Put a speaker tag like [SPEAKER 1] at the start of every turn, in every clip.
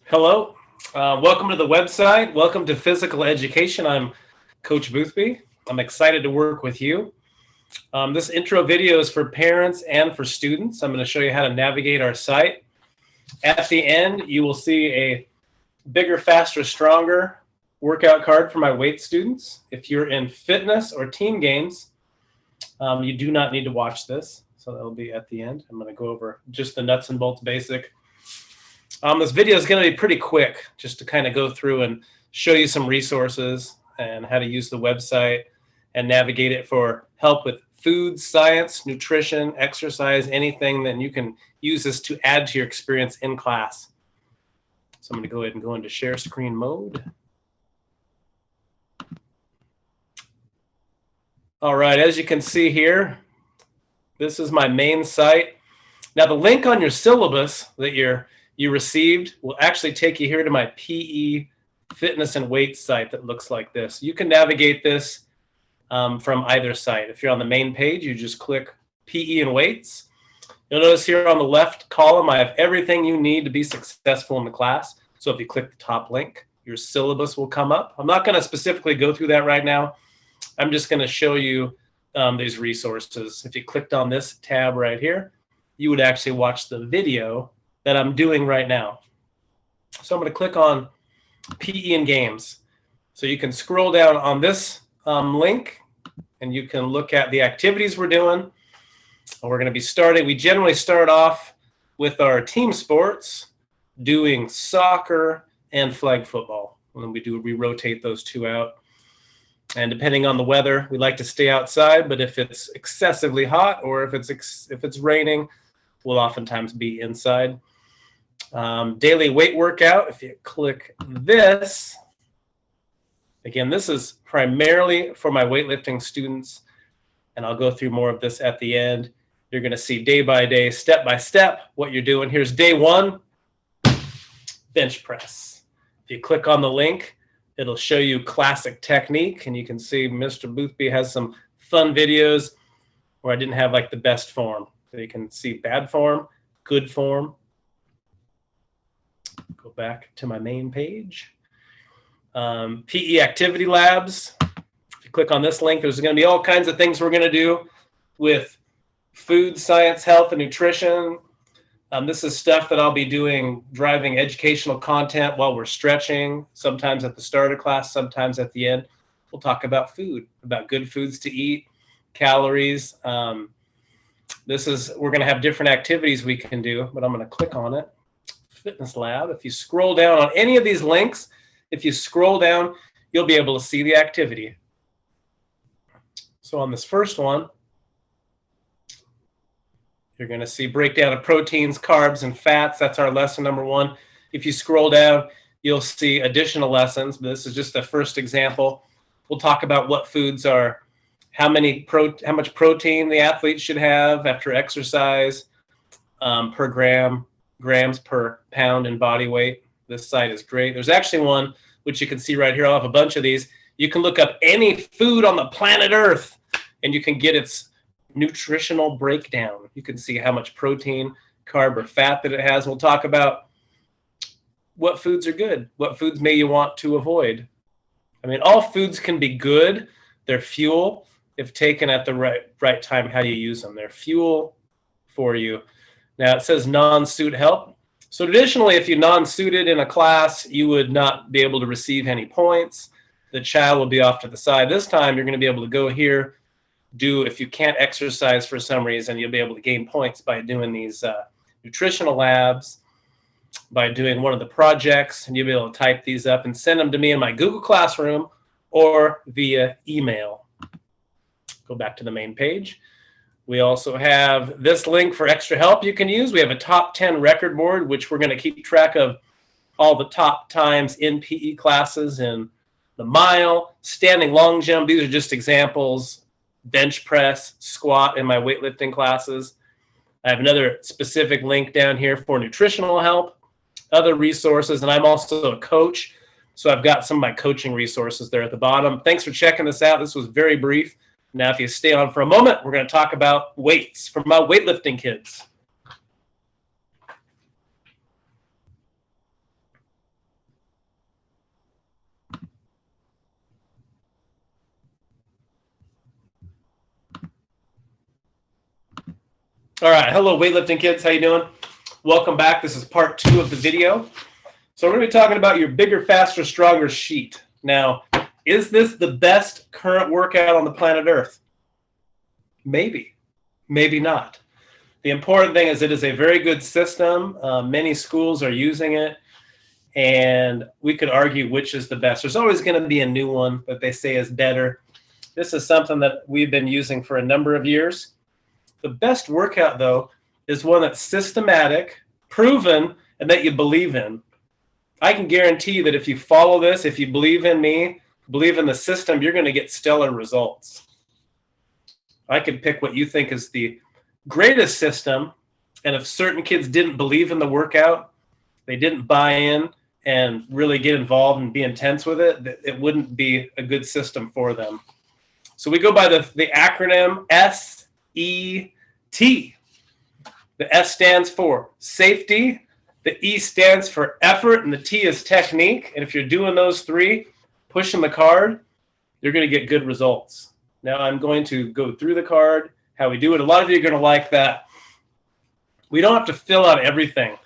[SPEAKER 1] Hello, welcome to the website. Welcome to Physical Education. I'm Coach Boothby. I'm excited to work with you. This intro video is for parents and for students. I'm going to show you how to navigate our site. At the end, you will see a bigger, faster, stronger workout card for my weight students. If you're in fitness or team games, you do not need to watch this. So that'll be at the end. I'm going to go over just the nuts and bolts basic. This video is going to be pretty quick, just to kind of go through and show you some resources and how to use the website and navigate it for help with food, science, nutrition, exercise, anything that you can use this to add to your experience in class. So I'm going to go ahead and go into share screen mode. All right, as you can see here, this is my main site. Now the link on your syllabus that you received will actually take you here to my PE fitness and weight site that looks like this. You can navigate this from either site. If you're on the main page, you just click PE and weights. You'll notice here on the left column, I have everything you need to be successful in the class. So if you click the top link, your syllabus will come up. I'm not going to specifically go through that right now. I'm just going to show you these resources. If you clicked on this tab right here, you would actually watch the video that I'm doing right now. So I'm going to click on PE and games. So you can scroll down on this link and you can look at the activities we're doing. We're going to be starting, we generally start off with our team sports, doing soccer and flag football. And then we rotate those two out. And depending on the weather, we like to stay outside, but if it's excessively hot or if it's raining, we'll oftentimes be inside. Daily weight workout, if you click this, again, this is primarily for my weightlifting students, and I'll go through more of this at the end. You're going to see day by day, step by step, what you're doing. Here's day one, bench press. If you click on the link, it'll show you classic technique, and you can see Mr. Boothby has some fun videos where I didn't have like the best form. So you can see bad form, good form. Go back to my main page. PE activity labs. If you click on this link, there's going to be all kinds of things we're going to do with food, science, health, and nutrition. This is stuff that I'll be doing, driving educational content while we're stretching, sometimes at the start of class, sometimes at the end. We'll talk about food, about good foods to eat, calories. We're going to have different activities we can do, but I'm going to click on it. Fitness lab. If you scroll down on any of these links, if you scroll down, you'll be able to see the activity. So on this first one, you're going to see breakdown of proteins, carbs, and fats. That's our lesson number one. If you scroll down, you'll see additional lessons, but this is just the first example. We'll talk about what foods are, how much protein the athlete should have after exercise, per grams per pound in body weight. This site is great. There's actually one, which you can see right here. I'll have a bunch of these. You can look up any food on the planet Earth, and you can get its nutritional breakdown. You can see how much protein, carb, or fat that it has. We'll talk about what foods are good, what foods may you want to avoid. I mean, all foods can be good. They're fuel if taken at the right time, how you use them. They're fuel for you. Now it says non-suit help. So traditionally, if you non-suited in a class, you would not be able to receive any points. The child will be off to the side. This time, you're going to be able to go here, if you can't exercise for some reason, you'll be able to gain points by doing these nutritional labs, by doing one of the projects, and you'll be able to type these up and send them to me in my Google Classroom or via email. Go back to the main page. We also have this link for extra help you can use. We have a top 10 record board, which we're going to keep track of all the top times in PE classes in the mile, standing long jump. These are just examples. Bench press, squat in my weightlifting classes. I have another specific link down here for nutritional help, other resources, and I'm also a coach. So I've got some of my coaching resources there at the bottom. Thanks for checking this out. This was very brief. Now, if you stay on for a moment, we're going to talk about weights for my weightlifting kids. All right, hello weightlifting kids, how you doing? Welcome back. This is part 2 of the video. So we're going to be talking about your bigger, faster, stronger sheet. Now, is this the best current workout on the planet Earth? Maybe, maybe not. The important thing is it is a very good system. Many schools are using it, and we could argue which is the best. There's always going to be a new one that they say is better. This is something that we've been using for a number of years. The best workout, though, is one that's systematic, proven, and that you believe in. I can guarantee that if you follow this, if you believe in me, believe in the system, you're going to get stellar results. I could pick what you think is the greatest system, and if certain kids didn't believe in the workout, they didn't buy in and really get involved and be intense with it, it wouldn't be a good system for them. So we go by the acronym SET. The S stands for safety, the E stands for effort, and the T is technique. And if you're doing those three, pushing the card, you're going to get good results. Now I'm going to go through the card, how we do it. A lot of you are going to like that. We don't have to fill out everything.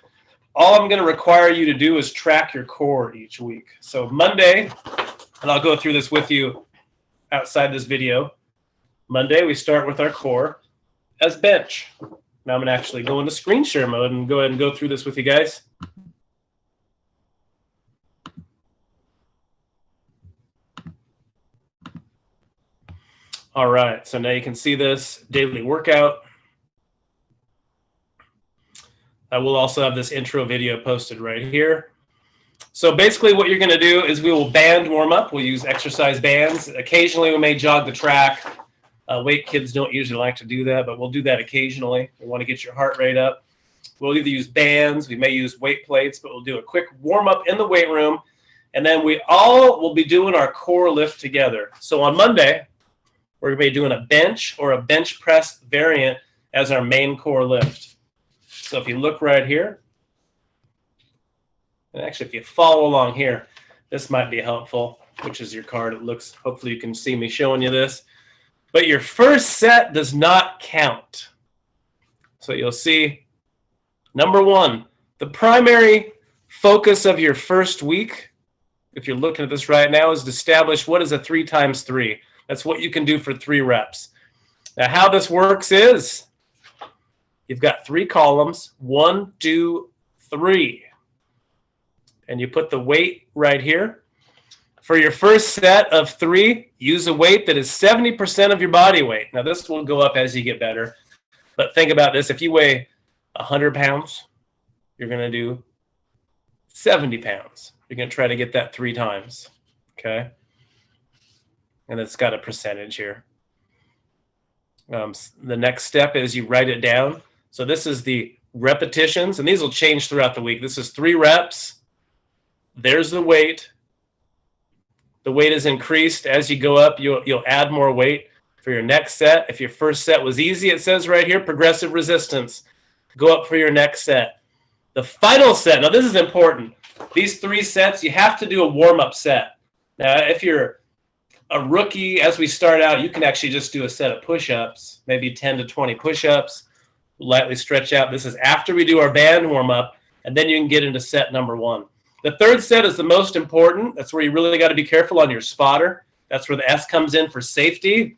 [SPEAKER 1] All I'm going to require you to do is track your core each week. So Monday, and I'll go through this with you outside this video. Monday, we start with our core as bench. Now I'm going to actually go into screen share mode and go ahead and go through this with you guys. All right, so now you can see this daily workout. I will also have this intro video posted right here. So basically what you're going to do is we will band warm up. We'll use exercise bands. Occasionally we may jog the track. Weight kids don't usually like to do that, but we'll do that occasionally. We want to get your heart rate up. We'll either use bands, we may use weight plates, but we'll do a quick warm up in the weight room. And then we all will be doing our core lift together. So on Monday, we're going to be doing a bench or a bench press variant as our main core lift. So if you look right here, and actually if you follow along here, this might be helpful, which is your card. It looks, hopefully you can see me showing you this. But your first set does not count. So you'll see, number one, the primary focus of your first week, if you're looking at this right now, is to establish what is a 3 times 3. That's what you can do for 3 reps. Now how this works is, you've got 3 columns, 1, 2, 3. And you put the weight right here. For your first set of 3, use a weight that is 70% of your body weight. Now this will go up as you get better. But think about this. If you weigh 100 pounds, you're going to do 70 pounds. You're going to try to get that 3 times. Okay? And it's got a percentage here. The next step is you write it down. So this is the repetitions, and these will change throughout the week. This is 3 reps. There's the weight. The weight is increased. As you go up, you'll add more weight for your next set. If your first set was easy, it says right here, progressive resistance. Go up for your next set. The final set, now this is important. These 3 sets, you have to do a warm-up set. Now, if you're a rookie, as we start out, you can actually just do a set of push-ups, maybe 10 to 20 push-ups, lightly stretch out. This is after we do our band warm-up, and then you can get into set number 1. The third set is the most important. That's where you really got to be careful on your spotter. That's where the S comes in for safety.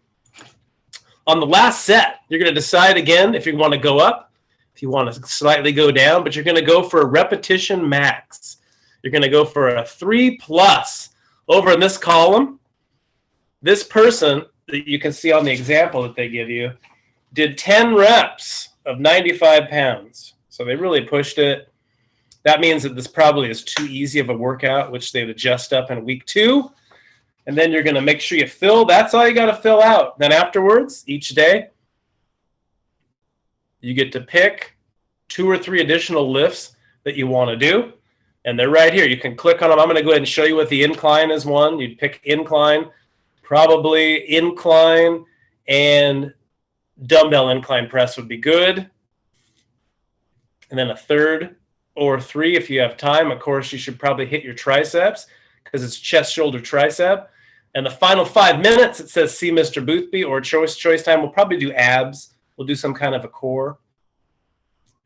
[SPEAKER 1] On the last set, you're going to decide again if you want to go up, if you want to slightly go down, but you're going to go for a repetition max. You're going to go for a 3+. Over in this column, this person that you can see on the example that they give you did 10 reps of 95 pounds. So they really pushed it. That means that this probably is too easy of a workout, which they would adjust up in week 2. And then you're going to make sure you fill. That's all you got to fill out. Then afterwards, each day, you get to pick 2 or 3 additional lifts that you want to do. And they're right here. You can click on them. I'm going to go ahead and show you what the incline is one. You'd pick incline, probably incline, and dumbbell incline press would be good. And then a third or 3 if you have time. Of course, you should probably hit your triceps because it's chest, shoulder, tricep. And the final 5 minutes, it says see Mr. Boothby, or choice time. We'll probably do abs. We'll do some kind of a core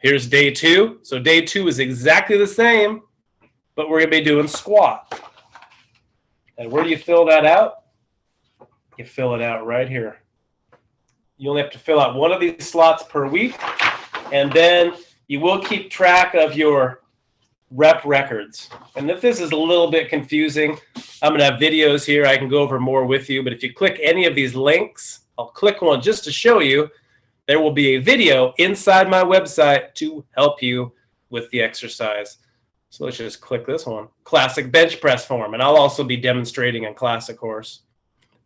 [SPEAKER 1] Here's day 2. So day 2 is exactly the same, but we're going to be doing squat. And where do you fill that out? You fill it out right here. You only have to fill out one of these slots per week, and then you will keep track of your rep records. And if this is a little bit confusing, I'm going to have videos here. I can go over more with you, but if you click any of these links, I'll click one just to show you. There will be a video inside my website to help you with the exercise. So let's just click this one, classic bench press form, and I'll also be demonstrating in classic course.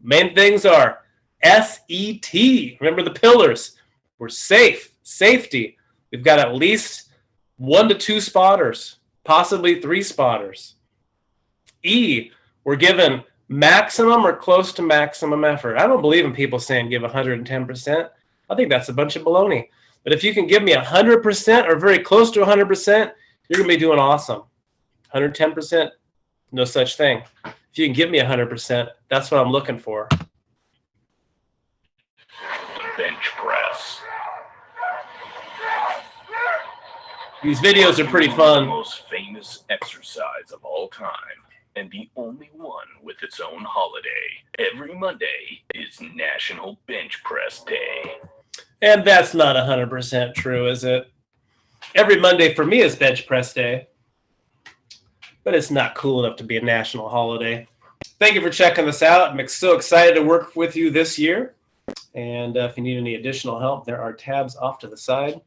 [SPEAKER 1] Main things are SET. Remember the pillars. We're safe, safety. We've got at least 1 to 2 spotters, possibly 3 spotters. E, we're given maximum or close to maximum effort. I don't believe in people saying give 110%. I think that's a bunch of baloney. But if you can give me 100% or very close to 100%, you're going to be doing awesome. 110%, no such thing. If you can give me 100%, that's what I'm looking for.
[SPEAKER 2] Bench press.
[SPEAKER 1] These videos are pretty fun.
[SPEAKER 2] The most famous exercise of all time, and the only one with its own holiday. Every Monday is National Bench Press Day.
[SPEAKER 1] And that's not 100% true, is it? Every Monday for me is bench press day, but it's not cool enough to be a national holiday. Thank you for checking this out. I'm so excited to work with you this year. And if you need any additional help, there are tabs off to the side.